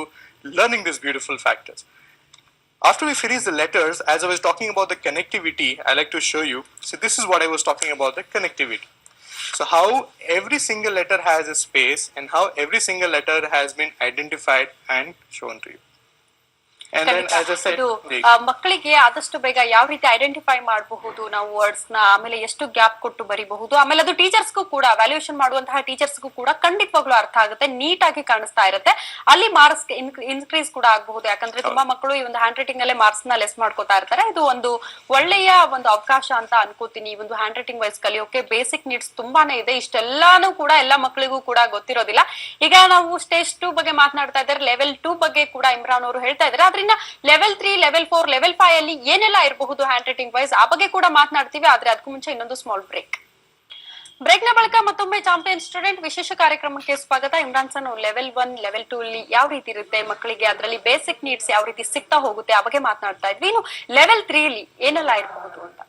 learning these beautiful factors. After we finish the letters, as I was talking about the connectivity, I like to show you. So this is what I was talking about, the connectivity. So how every single letter has a space and how every single letter has been identified and shown to you. And then as I said, ಮಕ್ಕಳಿಗೆ ಆದಷ್ಟು ಬೇಗ ಯಾವ ರೀತಿ identify ಮಾಡಬಹುದು ನಾವು words ನ, ಆಮೇಲೆ ಎಷ್ಟು ಗ್ಯಾಪ್ ಕೊಟ್ಟು ಬರಿಬಹುದು, ಆಮೇಲೆ ಅದು ಟೀಚರ್ಸ್ಗೂ ಕೂಡ ವ್ಯಾಲ್ಯೂಯೇಷನ್ ಮಾಡುವಂತಹ ಟೀಚರ್ಸ್ಗೂ ಕೂಡ ಖಂಡಿತವಾಗ್ಲೂ ಅರ್ಥ ಆಗುತ್ತೆ, ನೀಟ್ ಆಗಿ ಕಾಣಿಸ್ತಾ ಇರುತ್ತೆ. ಅಲ್ಲಿ ಮಾರ್ಕ್ಸ್ ಇನ್ಕ್ರೀಸ್ ಕೂಡ ಆಗಬಹುದು. ಯಾಕಂದ್ರೆ ತುಂಬಾ ಮಕ್ಕಳು ಈ ಒಂದು ಹ್ಯಾಂಡ್ ರೈಟಿಂಗ್ ಅಲ್ಲೇ ಮಾರ್ಕ್ಸ್ ನ ಲೆಸ್ ಮಾಡ್ಕೋತಾ ಇರ್ತಾರೆ. ಇದು ಒಂದು ಒಳ್ಳೆಯ ಒಂದು ಅವಕಾಶ ಅಂತ ಅನ್ಕೋತೀನಿ. ಈ ಒಂದು ಹ್ಯಾಂಡ್ ರೈಟಿಂಗ್ ವೈಸ್ ಕಲಿಯೋಕೆ ಬೇಸಿಕ್ ನೀಡ್ಸ್ ತುಂಬಾನೇ ಇದೆ. ಇಷ್ಟೆಲ್ಲಾನು ಕೂಡ ಎಲ್ಲಾ ಮಕ್ಕಳಿಗೂ ಕೂಡ ಗೊತ್ತಿರೋದಿಲ್ಲ. ಈಗ ನಾವು ಸ್ಟೇಜ್ 2 ಬಗ್ಗೆ ಮಾತನಾಡ್ತಾ ಇದ್ದಾರೆ, ಲೆವೆಲ್ 2 ಬಗ್ಗೆ ಕೂಡ ಇಮ್ರಾನ್ ಅವರು ಹೇಳ್ತಾ ಇದ್ದಾರೆ. ಅದರಿಂದ ಲೆವೆಲ್ 3, ಲೆವೆಲ್ 4, ಲೆವೆಲ್ 5 ಅಲ್ಲಿ ಏನೆಲ್ಲ ಇರಬಹುದು ಹ್ಯಾಂಡ್ ರೈಟಿಂಗ್ ವೈಸ್, ಆ ಬಗ್ಗೆ ಕೂಡ ಮಾತನಾಡ್ತೀವಿ. ಆದ್ರೆ ಅದಕ್ಕೂ ಮುಂಚೆ ಇನ್ನೊಂದು ಸ್ಮಾಲ್ ಬ್ರೇಕ್ ನ ಬಳಿಕ ಮತ್ತೊಮ್ಮೆ ಚಾಂಪಿಯನ್ ಸ್ಟೂಡೆಂಟ್ ವಿಶೇಷ ಕಾರ್ಯಕ್ರಮಕ್ಕೆ ಸ್ವಾಗತ. ಇಮ್ರಾನ್ ಸರ್, ಲೆವೆಲ್ 1, ಲೆವೆಲ್ 2 ಅಲ್ಲಿ ಯಾವ ರೀತಿ ಇರುತ್ತೆ ಮಕ್ಕಳಿಗೆ, ಅದರಲ್ಲಿ ಬೇಸಿಕ್ ನೀಡ್ಸ್ ಯಾವ ರೀತಿ ಸಿಗ್ತಾ ಹೋಗುತ್ತೆ ಆ ಬಗ್ಗೆ ಮಾತನಾಡ್ತಾ ಇದ್ವಿ. ಇನ್ನು ಲೆವೆಲ್ 3 ಅಲ್ಲಿ ಏನೆಲ್ಲ ಇರಬಹುದು ಅಂತ.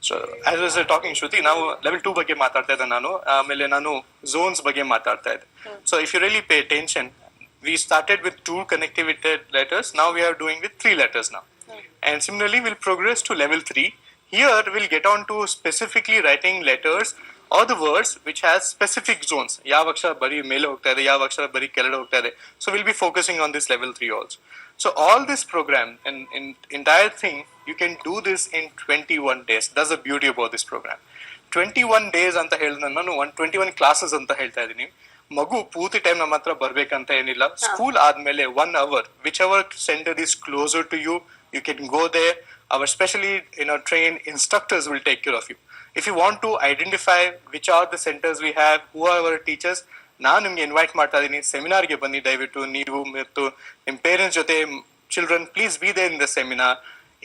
ಸೊ ಆಸ್ ವಾಸ್ ಟಾಕಿಂಗ್ ಶ್ರುತಿ, ನಾವು ಲೆವೆಲ್ 2 ಬಗ್ಗೆ ಮಾತಾಡ್ತಾ ಇದ್ದೆ ನಾನು. ಆಮೇಲೆ ನಾನು ಝೋನ್ಸ್ ಬಗ್ಗೆ ಮಾತಾಡ್ತಾ ಇದ್ದೆ. So if you really pay attention, we started with 2 connectivated letters. Now we are doing with 3 letters now. And similarly, we'll progress to level 3. Here we'll get on to specifically writing letters or the words which has specific zones. Yav akshara bari mele hogta ide, yav akshara bari kelade hogta ide. So we'll be focusing on this level 3 also. So all this program and entire thing, you can do this in 21 days. That's the beauty about this program. 21 days anta ಹೇಳಿದ್ರೆ ನಾನು 121 classes ಅಂತ ಹೇಳ್ತಾ ಇದೀನಿ. ಮಗು ಪೂರ್ತಿ time ನಮ್ಮ ಹತ್ರ ಬರ್ಬೇಕಂತ ಏನಿಲ್ಲ. ಸ್ಕೂಲ್ ಆದ್ಮೇಲೆ 1 hour, which our centre is closer to you, you can go there. Our specially trained instructors will take care of you. If you want to identify which are the centers we have, who are our teachers, ನಾನು ನಿಮ್ಗೆ invite ಮಾಡ್ತಾ ಇದೀನಿ, ಸೆಮಿನಾರ್ಗೆ ಬನ್ನಿ ದಯವಿಟ್ಟು. ನೀವು ಮತ್ತು ನಿಮ್ಮ parents ಜೊತೆ, children, please be there in the seminar.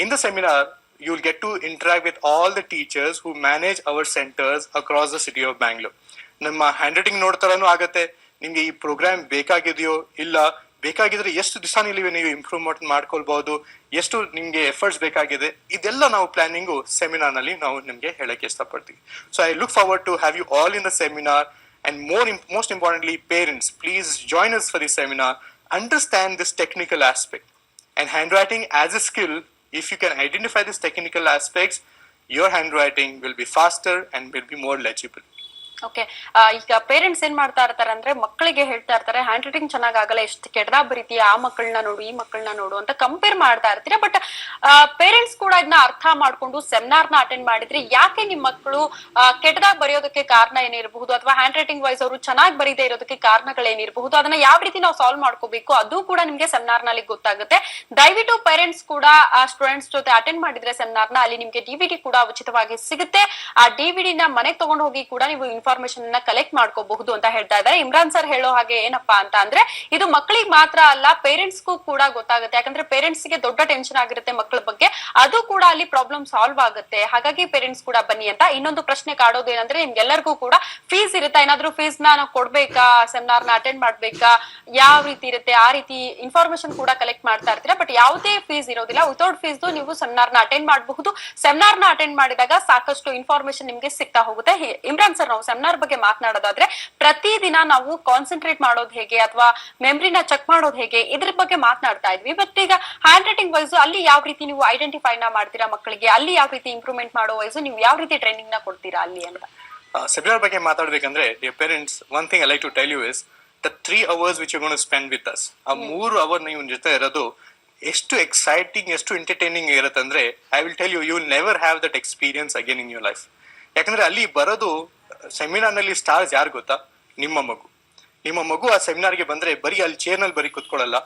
In the seminar, you will get to interact with all the teachers who manage our centers across the city of Bangalore. ನಮ್ಮ ಹ್ಯಾಂಡ್ ರೈಟಿಂಗ್ ನೋಡ್ತಾರನು ಆಗತ್ತೆ. ನಿಮ್ಗೆ ಈ program ಬೇಕಾಗಿದೆಯೋ ಇಲ್ಲ, ಬೇಕಾಗಿದ್ರೆ ಎಷ್ಟು ದಿವಸ ನೀವು improvement ಮಾಡ್ಕೊಳ್ಬಹುದು, ಎಷ್ಟು ನಿಮ್ಗೆ ಎಫರ್ಟ್ಸ್ ಬೇಕಾಗಿದೆ, ಇದೆಲ್ಲ ನಾವು ಪ್ಲಾನಿಂಗು ಸೆಮಿನಾರ್ ನಲ್ಲಿ ನಾವು ನಿಮ್ಗೆ ಹೇಳಕ್ಕೆ ಇಷ್ಟಪಡ್ತೀವಿ. So I look forward to have you all in the seminar. And most importantly, parents, please join us for this seminar. Understand this technical aspect. And handwriting as a skill, if you can identify these technical aspects, your handwriting will be faster and will be more legible. Okay, ಈಗ parents ಏನ್ ಮಾಡ್ತಾ ಇರ್ತಾರೆ ಅಂದ್ರೆ ಮಕ್ಕಳಿಗೆ ಹೇಳ್ತಾ ಇರ್ತಾರೆ hand writing ಚೆನ್ನಾಗ್ ಆಗಲ್ಲ, ಎಷ್ಟು ಕೆಟ್ಟದಾಗ ಬರೀತೀಯ, ಆ ಮಕ್ಕಳನ್ನ ನೋಡು ಈ ಮಕ್ಕಳನ್ನ ನೋಡು ಅಂತ ಕಂಪೇರ್ ಮಾಡ್ತಾ ಇರ್ತೀರಾ. ಬಟ್ ಪೇರೆಂಟ್ಸ್ ಕೂಡ ಇದನ್ನ ಅರ್ಥ ಮಾಡ್ಕೊಂಡು ಸೆಮಿನಾರ್ ನ ಅಟೆಂಡ್ ಮಾಡಿದ್ರೆ ಯಾಕೆ ನಿಮ್ ಮಕ್ಕಳು ಕೆಟ್ಟದಾಗ ಬರೆಯೋದಕ್ಕೆ ಕಾರಣ ಏನಿರಬಹುದು, ಅಥವಾ ಹ್ಯಾಂಡ್ ರೈಟಿಂಗ್ ವೈಸ್ ಅವರು ಚೆನ್ನಾಗಿ ಬರೀದೇ ಇರೋದಕ್ಕೆ ಕಾರಣಗಳೇನಿರಬಹುದು, ಅದನ್ನ ಯಾವ ರೀತಿ ನಾವು ಸಾಲ್ವ್ ಮಾಡ್ಕೋಬೇಕು, ಅದು ಕೂಡ ನಿಮ್ಗೆ ಸೆಮಿನಾರ್ ನಲ್ಲಿ ಗೊತ್ತಾಗುತ್ತೆ. ದಯವಿಟ್ಟು ಪೇರೆಂಟ್ಸ್ ಕೂಡ ಸ್ಟೂಡೆಂಟ್ಸ್ ಜೊತೆ ಅಟೆಂಡ್ ಮಾಡಿದ್ರೆ ಸೆಮಿನಾರ್ ನ, ಅಲ್ಲಿ ನಿಮ್ಗೆ DVD ಕೂಡ ಉಚಿತವಾಗಿ ಸಿಗುತ್ತೆ. ಆ DVD ನ ಮನೆಗೆ ತಗೊಂಡು ಹೋಗಿ ಕೂಡ ನೀವು ಇನ್ಫಾರ್ಮೇಶನ್ ನ ಕಲೆಕ್ಟ್ ಮಾಡ್ಕೋಬಹುದು ಅಂತ ಹೇಳ್ತಾ ಇದ್ದಾರೆ. ಇಮ್ರಾನ್ ಸರ್ ಹೇಳೋ ಹಾಗೆ ಏನಪ್ಪಾ ಅಂತ ಅಂದ್ರೆ, ಇದು ಮಕ್ಕಳಿಗೆ ಮಾತ್ರ ಅಲ್ಲ, ಪೇರೆಂಟ್ಸ್ಗೂ ಕೂಡ ಗೊತ್ತಾಗುತ್ತೆ. ಯಾಕಂದ್ರೆ ಪೇರೆಂಟ್ಸ್ ಗೆ ದೊಡ್ಡ ಟೆನ್ಷನ್ ಆಗಿರುತ್ತೆ ಮಕ್ಕಳ ಬಗ್ಗೆ, ಅದು ಕೂಡ ಅಲ್ಲಿ ಪ್ರಾಬ್ಲಮ್ ಸಾಲ್ವ್ ಆಗುತ್ತೆ. ಹಾಗಾಗಿ ಪೇರೆಂಟ್ಸ್ ಕೂಡ ಬನ್ನಿ ಅಂತ. ಇನ್ನೊಂದು ಪ್ರಶ್ನೆ ಕಾಡೋದು ಏನಂದ್ರೆ, ನಿಮ್ಗೆಲ್ಲರಿಗೂ ಕೂಡ ಫೀಸ್ ಇರುತ್ತಾ, ಏನಾದ್ರೂ ಫೀಸ್ ನ ನಾವು ಕೊಡ್ಬೇಕಾ, ಸೆಮಿನಾರ್ ನ ಅಟೆಂಡ್ ಮಾಡ್ಬೇಕಾ, ಯಾವ ರೀತಿ ಇರುತ್ತೆ, ಆ ರೀತಿ ಇನ್ಫಾರ್ಮೇಶನ್ ಕೂಡ ಕಲೆಕ್ಟ್ ಮಾಡ್ತಾ ಇರ್ತೀರಾ. ಬಟ್ ಯಾವುದೇ ಫೀಸ್ ಇರೋದಿಲ್ಲ, ವಿತೌಟ್ ಫೀಸ್ ನೀವು ಸೆಮಿನಾರ್ ನ ಅಟೆಂಡ್ ಮಾಡಬಹುದು. ಸೆಮಿನಾರ್ ನ ಅಟೆಂಡ್ ಮಾಡಿದಾಗ ಸಾಕಷ್ಟು ಇನ್ಫಾರ್ಮೇಶನ್ ನಿಮ್ಗೆ ಸಿಗ್ತಾ ಹೋಗುತ್ತೆ. ಇಮ್ರಾನ್ ಸರ್, ನಾವು ಸೆಮಿನಾರ್ ಬಗ್ಗೆ ಮಾತನಾಡೋದಾದ್ರೆ ಪ್ರತಿದಿನ ನಾವು ಕಾನ್ಸಂಟ್ರೇಟ್ ಮಾಡೋದು ಹೇಗೆ, ಅಥವಾ ಮೆಮರಿನ ಚೆಕ್ ಮಾಡೋದು ಹೇಗೆ, ಇದ್ರ ಬಗ್ಗೆ ಮಾತನಾಡ್ತಾ ಇದ್ವಿ. ಬಟ್ ಈಗ ಹ್ಯಾಂಡ್ ರೈಟಿಂಗ್ ವೈಸ್ ಅಲ್ಲಿ ಯಾವ ರೀತಿ ನೀವು ಐಡೆಂಟಿಫೈ ನ ಮಾಡ್ತೀರಾ ಮಕ್ಕಳಿಗೆ, ಅಲ್ಲಿ ಯಾವ ರೀತಿ ಇಂಪ್ರೂವ್ಮೆಂಟ್ ಮಾಡೋ ವೈಸ್ ನೀವು ಯಾವ ರೀತಿ ಟ್ರೈನಿಂಗ್ ನ ಕೊಡ್ತೀರಾ ಅಲ್ಲಿ ಅಂತ. ಸೆಮಿನಾರ್ ಬಗ್ಗೆ ಮಾತಾಡ್ಬೇಕಂದ್ರೆ, dear parents, one thing I like to tell you is the 3 hours which you're going to spend with us. ಆ 3 hour ನೀವು ಜೊತೆ ಇರೋದು ಎಷ್ಟು ಎಕ್ಸೈಟಿಂಗ್, ಎಷ್ಟು ಎಂಟರ್ಟೈನಿಂಗ್ ಇರುತ್ತೆ ಅಂದ್ರೆ, I will tell you, you will never have that experience again in your life. ಯಾಕಂದ್ರೆ ಅಲ್ಲಿ ಬರೋದು, ಸೆಮಿನಾರ್ ನಲ್ಲಿ ಸ್ಟಾರ್ಸ್ ಯಾರು ಗೊತ್ತಾ, ನಿಮ್ಮ ಮಗು ಆ ಸೆಮಿನಾರ್ಗೆ ಬಂದ್ರೆ ಬರೀ ಅಲ್ಲಿ ಚೇರ್ ನಲ್ಲಿ ಬರೀ ಕುತ್ಕೊಳ್ಳಲ್ಲ,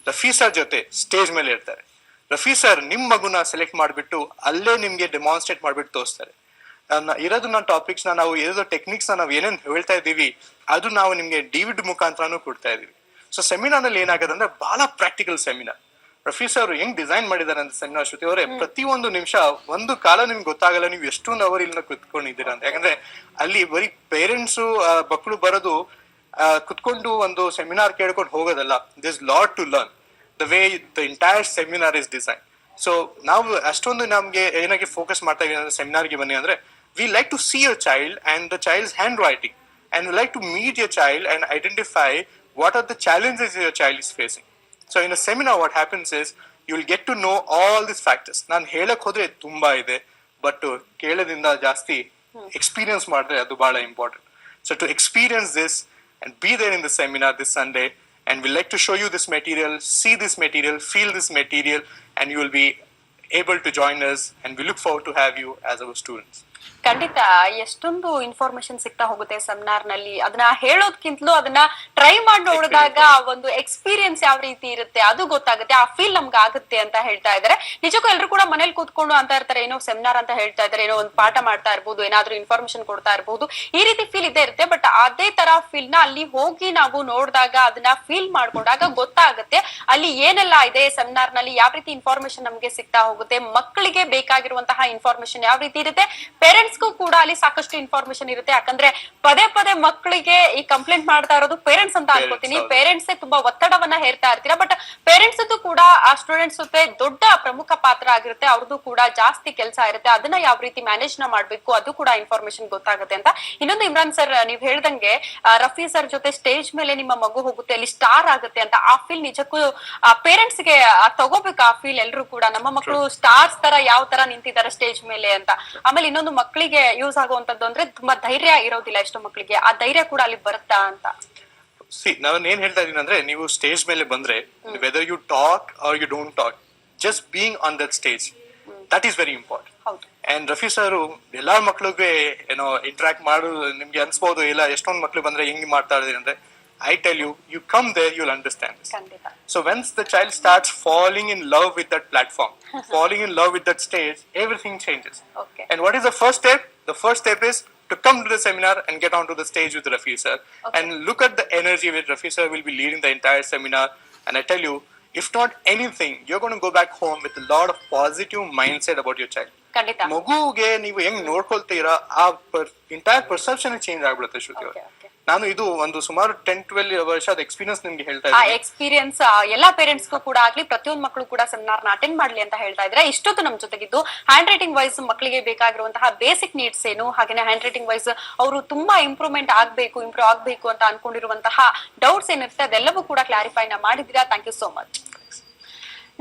ರಫಿ ಸರ್ ಜೊತೆ ಸ್ಟೇಜ್ ಮೇಲೆ ಇರ್ತಾರೆ. ರಫಿ ಸರ್ ನಿಮ್ ಮಗುನ ಸೆಲೆಕ್ಟ್ ಮಾಡ್ಬಿಟ್ಟು ಅಲ್ಲೇ ನಿಮ್ಗೆ ಡೆಮಾನ್ಸ್ಟ್ರೇಟ್ ಮಾಡ್ಬಿಟ್ಟು ತೋರಿಸ್ತಾರೆ. ಇರೋದನ್ನ ಟಾಪಿಕ್ಸ್ ನಾವು ಇರೋದು ಟೆಕ್ನಿಕ್ಸ್ ನಾವು ಏನೇನ್ ಹೇಳ್ತಾ ಇದೀವಿ, ಅದು ನಾವು ನಿಮ್ಗೆ DVD ಮುಖಾಂತರನೂ ಕೊಡ್ತಾ ಇದೀವಿ. ಸೊ ಸೆಮಿನಾರ್ ನಲ್ಲಿ ಏನಾಗುತ್ತೆ ಅಂದ್ರೆ, ಬಹಳ ಪ್ರಾಕ್ಟಿಕಲ್ ಸೆಮಿನಾರ್. ರಫಿ ಸರ್ ಹೆಂಗ್ ಡಿಸೈನ್ ಮಾಡಿದಾರೆ ಅಂತ ಸೆಮಿನಾರ್, ಶ್ರುತಿ ಅವರೇ, ಪ್ರತಿಯೊಂದು ನಿಮಿಷ ಒಂದು ಕಾಲ ನಿಮ್ಗೆ ಗೊತ್ತಾಗಲ್ಲ ನೀವು ಎಷ್ಟೊಂದು ಅವರ್ ಇಲ್ಲಿ ಕುತ್ಕೊಂಡಿದ್ದೀರಾ ಅಂತ. ಯಾಕಂದ್ರೆ ಅಲ್ಲಿ ಬರೀ ಪೇರೆಂಟ್ಸು ಮಕ್ಕಳು ಬರೋದು ಕುತ್ಕೊಂಡು ಒಂದು ಸೆಮಿನಾರ್ ಕೇಳ್ಕೊಂಡು ಹೋಗೋದಲ್ಲ. This lot to learn the way the entire seminar is design. So ನಾವು ಅಷ್ಟೊಂದು ನಮ್ಗೆ ಏನಾಗಿ ಫೋಕಸ್ ಮಾಡ್ತಾ ಇದೀವಿ ಅಂದ್ರೆ, ಸೆಮಿನಾರ್ಗೆ ಬನ್ನಿ ಅಂದ್ರೆ, we like to see your child and the child's handwriting, and we like to meet your child and identify what are the challenges your child is facing. So in a seminar what happens is, you will get to know all these factors. ನಾನು ಹೇಳಕ್ ಹೋದ್ರೆ ತುಂಬಾ ಇದೆ, but ಕೇಳೋದ್ರಿಂದ ಜಾಸ್ತಿ experience ಮಾಡಿದ್ರೆ ಅದು ಬಹಳ important. So to experience this and be there in the seminar this Sunday and we'd like to show you this material, see this material, feel this material, and you will be able to join us, and we look forward to have you as our students. ಖಂಡಿತ ಎಷ್ಟೊಂದು information ಸಿಗ್ತಾ ಹೋಗುತ್ತೆ seminar ನಲ್ಲಿ. ಅದನ್ನ ಹೇಳೋದ್ಕಿಂತಲೂ ಅದನ್ನ try ಮಾಡಿ ನೋಡಿದಾಗ ಒಂದು ಎಕ್ಸ್ಪೀರಿಯನ್ಸ್ ಯಾವ ರೀತಿ ಇರುತ್ತೆ ಅದು ಗೊತ್ತಾಗುತ್ತೆ, ಆ ಫೀಲ್ ನಮ್ಗೆ ಆಗುತ್ತೆ ಅಂತ ಹೇಳ್ತಾ ಇದಾರೆ. ನಿಜಕ್ಕೂ ಎಲ್ಲರೂ ಕೂಡ ಮನೇಲಿ ಕೂತ್ಕೊಂಡು ಅಂತ ಇರ್ತಾರೆ, ಏನೋ ಸೆಮಿನಾರ್ ಅಂತ ಹೇಳ್ತಾ ಇದಾರೆ, ಏನೋ ಒಂದು ಪಾಠ ಮಾಡ್ತಾ ಇರ್ಬೋದು, ಏನಾದ್ರೂ ಇನ್ಫಾರ್ಮೇಶನ್ ಕೊಡ್ತಾ ಇರ್ಬೋದು, ಈ ರೀತಿ ಫೀಲ್ ಇದ್ದೇ ಇರುತ್ತೆ. ಬಟ್ ಅದೇ ತರ ಫೀಲ್ ನ ಅಲ್ಲಿ ಹೋಗಿ ನಾವು ನೋಡಿದಾಗ, ಅದನ್ನ ಫೀಲ್ ಮಾಡ್ಕೊಂಡಾಗ ಗೊತ್ತಾಗುತ್ತೆ ಅಲ್ಲಿ ಏನೆಲ್ಲ ಇದೆ ಸೆಮಿನಾರ್ ನಲ್ಲಿ, ಯಾವ ರೀತಿ ಇನ್ಫಾರ್ಮೇಶನ್ ನಮ್ಗೆ ಸಿಗ್ತಾ ಹೋಗುತ್ತೆ, ಮಕ್ಕಳಿಗೆ ಬೇಕಾಗಿರುವಂತಹ ಇನ್ಫಾರ್ಮೇಶನ್ ಯಾವ ರೀತಿ ಇರುತ್ತೆ, ಪೇರೆಂಟ್ಸ್ ಕೂಡ ಅಲ್ಲಿ ಸಾಕಷ್ಟು ಇನ್ಫಾರ್ಮೇಶನ್ ಇರುತ್ತೆ. ಯಾಕಂದ್ರೆ ಪದೇ ಪದೇ ಮಕ್ಕಳಿಗೆ ಈ ಕಂಪ್ಲೇಂಟ್ ಮಾಡ್ತಾ ಇರೋದು ಪೇರೆಂಟ್ಸ್ ಅಂತ ಅನ್ಕೋತೀನಿ. ಪೇರೆಂಟ್ಸ್ ತುಂಬಾ ಒತ್ತಡವನ್ನ ಹೇರ್ತಾ ಇರ್ತೀರಾ, ಬಟ್ ಪೇರೆಂಟ್ಸ್ ಕೂಡ ಆ ಸ್ಟೂಡೆಂಟ್ಸ್ ಜೊತೆ ದೊಡ್ಡ ಪ್ರಮುಖ ಪಾತ್ರ ಆಗಿರುತ್ತೆ. ಅವ್ರದ್ದು ಕೂಡ ಜಾಸ್ತಿ ಕೆಲಸ ಇರುತ್ತೆ, ಅದನ್ನ ಯಾವ ರೀತಿ ಮ್ಯಾನೇಜ್ ನ ಮಾಡ್ಬೇಕು ಅದು ಕೂಡ ಇನ್ಫಾರ್ಮೇಶನ್ ಗೊತ್ತಾಗುತ್ತೆ ಅಂತ. ಇನ್ನೊಂದು ಇಮ್ರಾನ್ ಸರ್, ನೀವ್ ಹೇಳ್ದಂಗೆ ರಫಿ ಸರ್ ಜೊತೆ ಸ್ಟೇಜ್ ಮೇಲೆ ನಿಮ್ಮ ಮಗು ಹೋಗುತ್ತೆ, ಅಲ್ಲಿ ಸ್ಟಾರ್ ಆಗುತ್ತೆ ಅಂತ, ಆ ಫೀಲ್ ನಿಜಕ್ಕೂ ಪೇರೆಂಟ್ಸ್ ಗೆ ತಗೋಬೇಕು. ಆ ಫೀಲ್ ಎಲ್ರು ಕೂಡ ನಮ್ಮ ಮಕ್ಕಳು ಸ್ಟಾರ್ಸ್ ತರ ಯಾವ ತರ ನಿಂತಿದ್ದಾರೆ ಸ್ಟೇಜ್ ಮೇಲೆ ಅಂತ. ಆಮೇಲೆ ಇನ್ನೊಂದು ಮಕ್ಕಳಿಗೆ ಯೂಸ್ ಆಗುವಂತದ್ದು ಅಂದ್ರೆ ತುಂಬಾ ಧೈರ್ಯ ಇರೋದಿಲ್ಲ ಎಷ್ಟೋ ಮಕ್ಕಳಿಗೆ, ಆ ಧೈರ್ಯ ಕೂಡ ಅಲ್ಲಿ ಬರುತ್ತಾ ಅಂತ. ನಾನು ಏನ್ ಹೇಳ್ತಾ ಇದೀನಿ ಅಂದ್ರೆ, ನೀವು ಸ್ಟೇಜ್ ಮೇಲೆ ಬಂದ್ರೆ whether you talk or you don't talk, just being on that stage, that is very important. And Rafi sir ಎಲ್ಲಾ ಮಕ್ಳಿಗೆ ಏನೋ ಇಂಟರಾಕ್ಟ್ ಮಾಡೋದು ನಿಮ್ಗೆ ಅನ್ಸ್ಬೋದು, ಇಲ್ಲ ಎಷ್ಟೊಂದ್ ಮಕ್ಳು ಬಂದ್ರೆ ಹೆಂಗ್ ಮಾಡ್ತಾ ಇದ್ದೀರಿ ಅಂದ್ರೆ, I tell you, you come there, you'll understand this. So once the child starts falling in love with that platform, falling in love with that stage, everything changes. Okay. And what is the first step? The first step is to come to the seminar and get onto the stage with Rafi Sir. Okay. And look at the energy with Rafi Sir will be leading the entire seminar. And I tell you, if not anything, you're going to go back home with a lot of positive mindset about your child. ಮಗುಗೆ ನೀವು ಹೆಂಗ್ ನೋಡ್ಕೊಳ್ತೀರಾ, ಆ entire perception change ಆಗ್ಬಿಡುತ್ತೆ ಶ್ರುತಿ ಅವ್ರೆ. ನಾನು ಇದು ಒಂದು ಸುಮಾರು 10-12 ವರ್ಷದ ಎಕ್ಸ್ಪೀರಿಯನ್ಸ್ ನಿಮ್ಗೆ ಹೇಳ್ತಾ ಇದ್ದೀನಿ. ಎಕ್ಸ್ಪೀರಿಯನ್ಸ್ ಎಲ್ಲಾ ಪೇರೆಂಟ್ಸ್ ಕೂಡ ಆಗ್ಲಿ, ಪ್ರತಿಯೊಂದು ಮಕ್ಕಳು ಕೂಡ ಸೆಮಿನಾರ್ ನ ಅಟೆಂಡ್ ಮಾಡ್ಲಿ ಅಂತ ಹೇಳ್ತಾ ಇದ್ರೆ. ಇಷ್ಟೊತ್ತು ನಮ್ ಜೊತೆಗಿದ್ದು ಹ್ಯಾಂಡ್ ರೈಟಿಂಗ್ ವೈಸ್ ಮಕ್ಕಳಿಗೆ ಬೇಕಾಗಿರುವಂತಹ ಬೇಸಿಕ್ ನೀಡ್ಸ್ ಏನು, ಹಾಗೆ ಹ್ಯಾಂಡ್ ರೈಟಿಂಗ್ ವೈಸ್ ಅವರು ತುಂಬಾ ಇಂಪ್ರೂವ್ ಆಗ್ಬೇಕು ಅಂತ ಅನ್ಕೊಂಡಿರುವಂತಹ ಡೌಟ್ಸ್ ಏನಿರುತ್ತೆ ಅದೆಲ್ಲವೂ ಕೂಡ ಕ್ಲಾರಿಫೈ ನ ಮಾಡಿದಿರಾ. Thank you so much.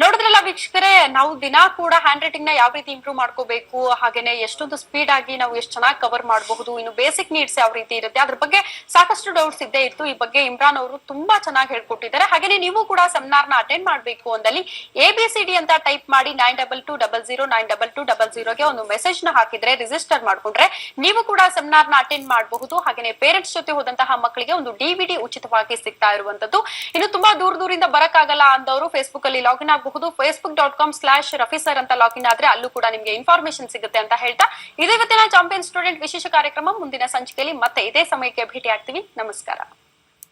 ನೋಡಿದ್ರಲ್ಲ ವೀಕ್ಷಕರೇ, ನಾವು ದಿನ ಕೂಡ ಹ್ಯಾಂಡ್ ರೈಟಿಂಗ್ ನ ಯಾವ ರೀತಿ ಇಂಪ್ರೂವ್ ಮಾಡ್ಕೋಬೇಕು, ಹಾಗೇನೆ ಎಷ್ಟೊಂದು ಸ್ಪೀಡ್ ಆಗಿ ನಾವು ಎಷ್ಟು ಚೆನ್ನಾಗಿ ಕವರ್ ಮಾಡಬಹುದು, ಇನ್ನು ಬೇಸಿಕ್ ನೀಡ್ಸ್ ಯಾವ ರೀತಿ ಇರುತ್ತೆ ಅದ್ರ ಬಗ್ಗೆ ಸಾಕಷ್ಟು ಡೌಟ್ಸ್ ಇದ್ದೇ ಇತ್ತು. ಈ ಬಗ್ಗೆ ಇಮ್ರಾನ್ ಅವರು ತುಂಬಾ ಚೆನ್ನಾಗಿ ಹೇಳ್ಕೊಟ್ಟಿದ್ದಾರೆ. ಹಾಗೇನೆ ನೀವು ಕೂಡ ಸೆಮಿನಾರ್ ನ ಅಟೆಂಡ್ ಮಾಡ್ಬೇಕು ಅಂದಲ್ಲಿ ABCD ಅಂತ ಟೈಪ್ ಮಾಡಿ 9220922200 ಗೆ ಒಂದು ಮೆಸೇಜ್ ನ ಹಾಕಿದ್ರೆ, ರಿಜಿಸ್ಟರ್ ಮಾಡ್ಕೊಂಡ್ರೆ ನೀವು ಕೂಡ ಸೆಮಿನಾರ್ ನ ಅಟೆಂಡ್ ಮಾಡಬಹುದು. ಹಾಗೇನೆ ಪೇರೆಂಟ್ಸ್ ಜೊತೆ ಹೋದಂತಹ ಮಕ್ಕಳಿಗೆ ಒಂದು DVD ಉಚಿತವಾಗಿ ಸಿಗ್ತಾ ಇರುವಂತದ್ದು. ಇನ್ನು ತುಂಬಾ ದೂರದಿಂದ ಬರಕ್ಕಾಗಲ್ಲ ಅಂದವರು ಫೇಸ್ಬುಕ್ ಅಲ್ಲಿ ಲಾಗಿನ್ ಆಗಬಹುದು. facebook.com/rafisir ಅಂತ ಲಾಗಿನ್ ಆದ್ರೆ ಅಲ್ಲೂ ಕೂಡ ನಿಮ್ಗೆ ಇನ್ಫಾರ್ಮೇಶನ್ ಸಿಗುತ್ತೆ ಅಂತ ಹೇಳ್ತಾ, ಇದೇ ಇವತ್ತಿನ ಚಾಂಪಿಯನ್ ಸ್ಟೂಡೆಂಟ್ ವಿಶೇಷ ಕಾರ್ಯಕ್ರಮ. ಮುಂದಿನ ಸಂಚಿಕೆಯಲ್ಲಿ ಮತ್ತೆ ಇದೇ ಸಮಯಕ್ಕೆ ಭೇಟಿ ಆಗ್ತೀವಿ. ನಮಸ್ಕಾರ.